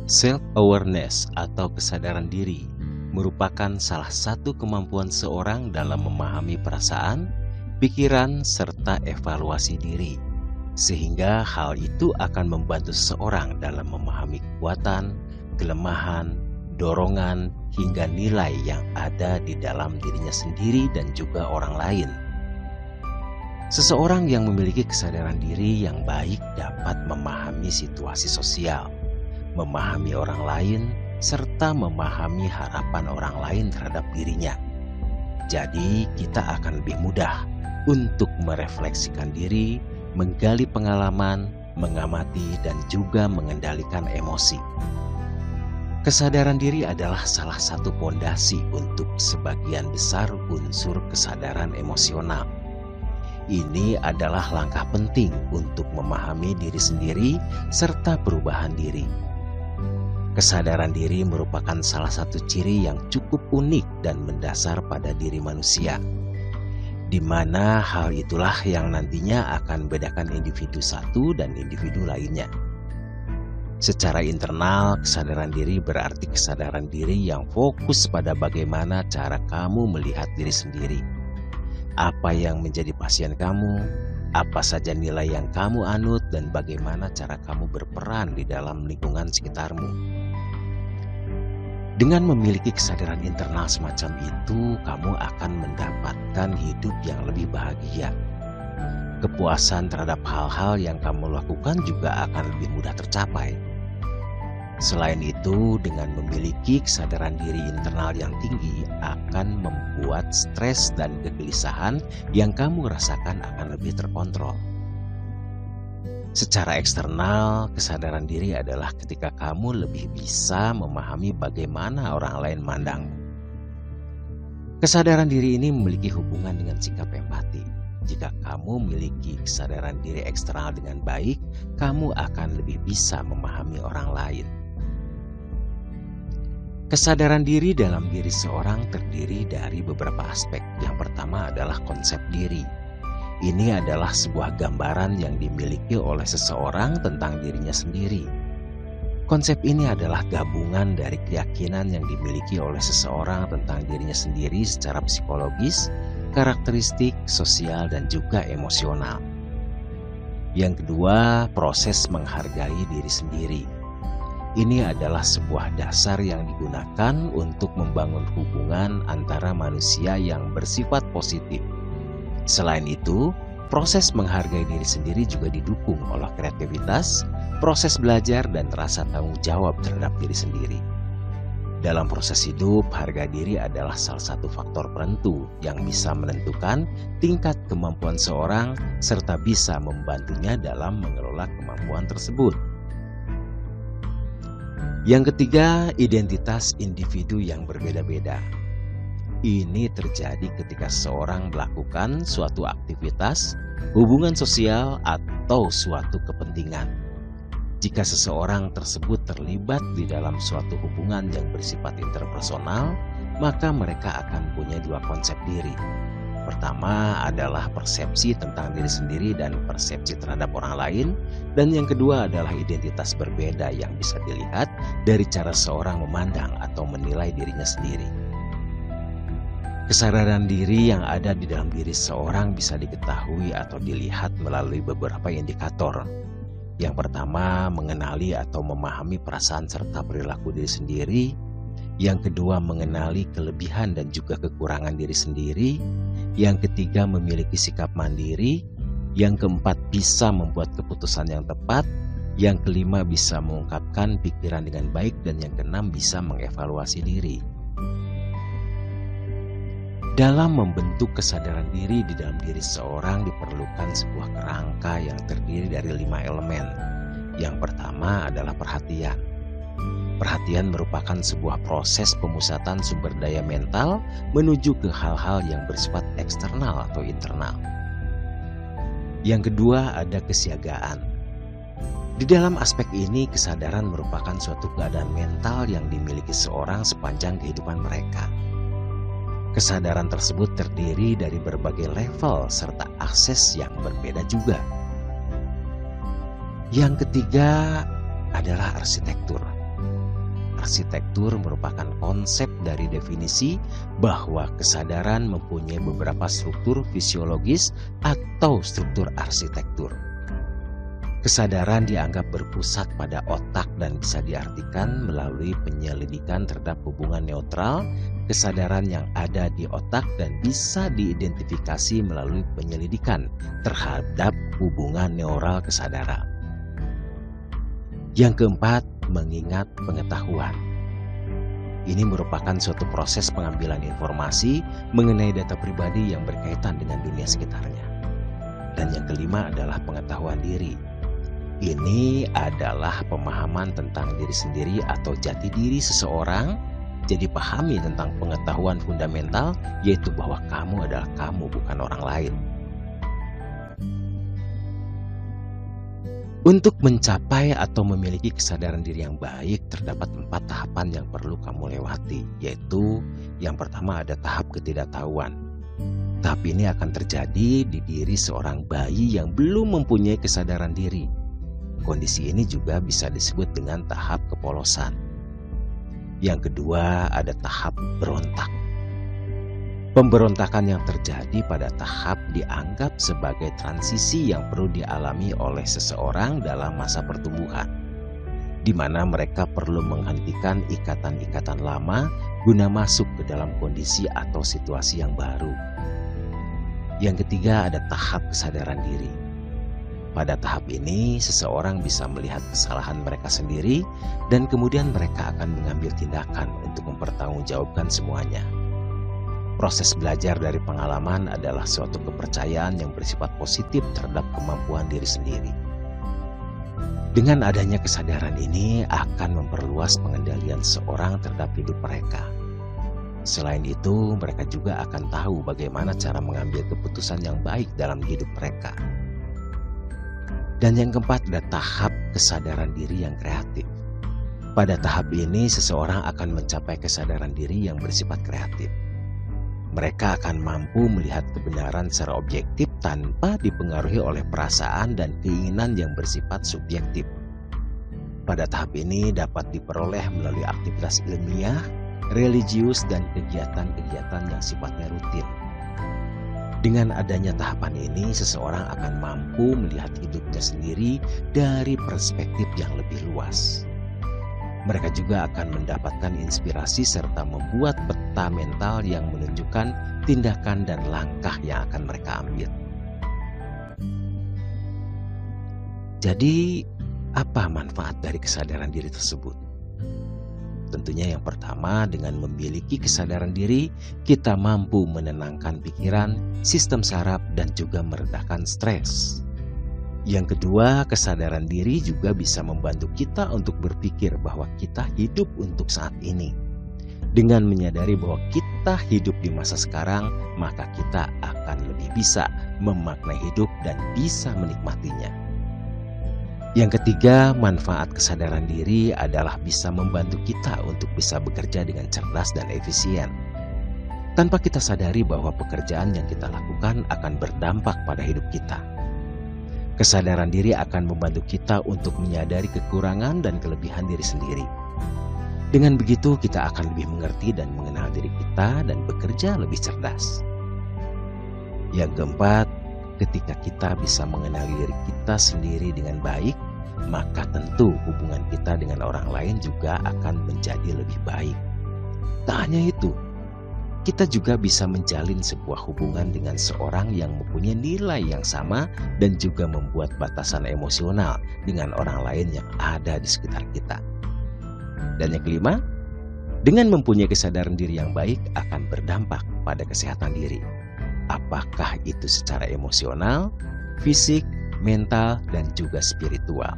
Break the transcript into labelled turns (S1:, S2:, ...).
S1: Self-awareness atau kesadaran diri merupakan salah satu kemampuan seorang dalam memahami perasaan, pikiran, serta evaluasi diri. Sehingga hal itu akan membantu seseorang dalam memahami kekuatan, kelemahan, dorongan, hingga nilai yang ada di dalam dirinya sendiri dan juga orang lain. Seseorang yang memiliki kesadaran diri yang baik dapat memahami situasi sosial, memahami orang lain, serta memahami harapan orang lain terhadap dirinya. Jadi kita akan lebih mudah untuk merefleksikan diri, menggali pengalaman, mengamati, dan juga mengendalikan emosi. Kesadaran diri adalah salah satu fondasi untuk sebagian besar unsur kesadaran emosional. Ini adalah langkah penting untuk memahami diri sendiri serta perubahan diri. Kesadaran diri merupakan salah satu ciri yang cukup unik dan mendasar pada diri manusia, di mana hal itulah yang nantinya akan membedakan individu satu dan individu lainnya. Secara internal, kesadaran diri berarti kesadaran diri yang fokus pada bagaimana cara kamu melihat diri sendiri, apa yang menjadi pasien kamu, apa saja nilai yang kamu anut, dan bagaimana cara kamu berperan di dalam lingkungan sekitarmu. Dengan memiliki kesadaran internal semacam itu, kamu akan mendapatkan hidup yang lebih bahagia. Kepuasan terhadap hal-hal yang kamu lakukan juga akan lebih mudah tercapai. Selain itu, dengan memiliki kesadaran diri internal yang tinggi akan membuat stres dan kegelisahan yang kamu rasakan akan lebih terkontrol. Secara eksternal, kesadaran diri adalah ketika kamu lebih bisa memahami bagaimana orang lain memandangmu. Kesadaran diri ini memiliki hubungan dengan sikap empati. Jika kamu memiliki kesadaran diri eksternal dengan baik, kamu akan lebih bisa memahami orang lain. Kesadaran diri dalam diri seorang terdiri dari beberapa aspek. Yang pertama adalah konsep diri. Ini adalah sebuah gambaran yang dimiliki oleh seseorang tentang dirinya sendiri. Konsep ini adalah gabungan dari keyakinan yang dimiliki oleh seseorang tentang dirinya sendiri secara psikologis, karakteristik, sosial, dan juga emosional. Yang kedua, proses menghargai diri sendiri. Ini adalah sebuah dasar yang digunakan untuk membangun hubungan antara manusia yang bersifat positif. Selain itu, proses menghargai diri sendiri juga didukung oleh kreativitas, proses belajar, dan rasa tanggung jawab terhadap diri sendiri. Dalam proses hidup, harga diri adalah salah satu faktor penentu yang bisa menentukan tingkat kemampuan seorang serta bisa membantunya dalam mengelola kemampuan tersebut. Yang ketiga, identitas individu yang berbeda-beda. Ini terjadi ketika seorang melakukan suatu aktivitas, hubungan sosial, atau suatu kepentingan. Jika seseorang tersebut terlibat di dalam suatu hubungan yang bersifat interpersonal, maka mereka akan punya dua konsep diri. Pertama adalah persepsi tentang diri sendiri dan persepsi terhadap orang lain, dan yang kedua adalah identitas berbeda yang bisa dilihat dari cara seorang memandang atau menilai dirinya sendiri. Kesadaran diri yang ada di dalam diri seorang bisa diketahui atau dilihat melalui beberapa indikator. Yang pertama, mengenali atau memahami perasaan serta perilaku diri sendiri. Yang kedua, mengenali kelebihan dan juga kekurangan diri sendiri. Yang ketiga, memiliki sikap mandiri. Yang keempat, bisa membuat keputusan yang tepat. Yang kelima, bisa mengungkapkan pikiran dengan baik. Dan yang keenam, bisa mengevaluasi diri. Dalam membentuk kesadaran diri di dalam diri seorang diperlukan sebuah kerangka yang terdiri dari 5 elemen. Yang pertama adalah perhatian. Perhatian merupakan sebuah proses pemusatan sumber daya mental menuju ke hal-hal yang bersifat eksternal atau internal. Yang kedua ada kesiagaan. Di dalam aspek ini, kesadaran merupakan suatu keadaan mental yang dimiliki seorang sepanjang kehidupan mereka. Kesadaran tersebut terdiri dari berbagai level serta akses yang berbeda juga. Yang ketiga adalah arsitektur. arsitektur merupakan konsep dari definisi bahwa kesadaran mempunyai beberapa struktur fisiologis atau struktur arsitektur. Kesadaran dianggap berpusat pada otak dan bisa diartikan melalui penyelidikan terhadap hubungan neutral kesadaran yang ada di otak dan bisa diidentifikasi melalui penyelidikan terhadap hubungan neural kesadaran. Yang keempat, mengingat pengetahuan. Ini merupakan suatu proses pengambilan informasi mengenai data pribadi yang berkaitan dengan dunia sekitarnya. Dan yang kelima adalah pengetahuan diri. Ini adalah pemahaman tentang diri sendiri atau jati diri seseorang. Jadi pahami tentang pengetahuan fundamental, yaitu bahwa kamu adalah kamu, bukan orang lain. Untuk mencapai atau memiliki kesadaran diri yang baik, terdapat 4 tahapan yang perlu kamu lewati, yaitu yang pertama ada tahap ketidaktahuan. Tahap ini akan terjadi di diri seorang bayi yang belum mempunyai kesadaran diri. Kondisi ini juga bisa disebut dengan tahap kepolosan. Yang kedua ada tahap berontak. Pemberontakan yang terjadi pada tahap dianggap sebagai transisi yang perlu dialami oleh seseorang dalam masa pertumbuhan, di mana mereka perlu menghentikan ikatan-ikatan lama guna masuk ke dalam kondisi atau situasi yang baru. Yang ketiga ada tahap kesadaran diri. Pada tahap ini, seseorang bisa melihat kesalahan mereka sendiri dan kemudian mereka akan mengambil tindakan untuk mempertanggungjawabkan semuanya. Proses belajar dari pengalaman adalah suatu kepercayaan yang bersifat positif terhadap kemampuan diri sendiri. Dengan adanya kesadaran ini akan memperluas pengendalian seorang terhadap hidup mereka. Selain itu, mereka juga akan tahu bagaimana cara mengambil keputusan yang baik dalam hidup mereka. Dan yang keempat ada tahap kesadaran diri yang kreatif. Pada tahap ini seseorang akan mencapai kesadaran diri yang bersifat kreatif. Mereka akan mampu melihat kebenaran secara objektif tanpa dipengaruhi oleh perasaan dan keinginan yang bersifat subjektif. Pada tahap ini dapat diperoleh melalui aktivitas ilmiah, religius, dan kegiatan-kegiatan yang sifatnya rutin. Dengan adanya tahapan ini, seseorang akan mampu melihat hidupnya sendiri dari perspektif yang lebih luas. Mereka juga akan mendapatkan inspirasi serta membuat peta mental yang menunjukkan tindakan dan langkah yang akan mereka ambil. Jadi, apa manfaat dari kesadaran diri tersebut? Tentunya yang pertama, dengan memiliki kesadaran diri, kita mampu menenangkan pikiran, sistem saraf, dan juga meredakan stres. Yang kedua, kesadaran diri juga bisa membantu kita untuk berpikir bahwa kita hidup untuk saat ini. Dengan menyadari bahwa kita hidup di masa sekarang, maka kita akan lebih bisa memaknai hidup dan bisa menikmatinya. Yang ketiga, manfaat kesadaran diri adalah bisa membantu kita untuk bisa bekerja dengan cerdas dan efisien. Tanpa kita sadari bahwa pekerjaan yang kita lakukan akan berdampak pada hidup kita. Kesadaran diri akan membantu kita untuk menyadari kekurangan dan kelebihan diri sendiri. Dengan begitu, kita akan lebih mengerti dan mengenal diri kita dan bekerja lebih cerdas. Yang keempat, ketika kita bisa mengenali diri kita sendiri dengan baik, maka tentu hubungan kita dengan orang lain juga akan menjadi lebih baik. Tak hanya itu, kita juga bisa menjalin sebuah hubungan dengan seorang yang mempunyai nilai yang sama dan juga membuat batasan emosional dengan orang lain yang ada di sekitar kita. Dan yang kelima, dengan mempunyai kesadaran diri yang baik akan berdampak pada kesehatan diri. Apakah itu secara emosional, fisik, mental, dan juga spiritual.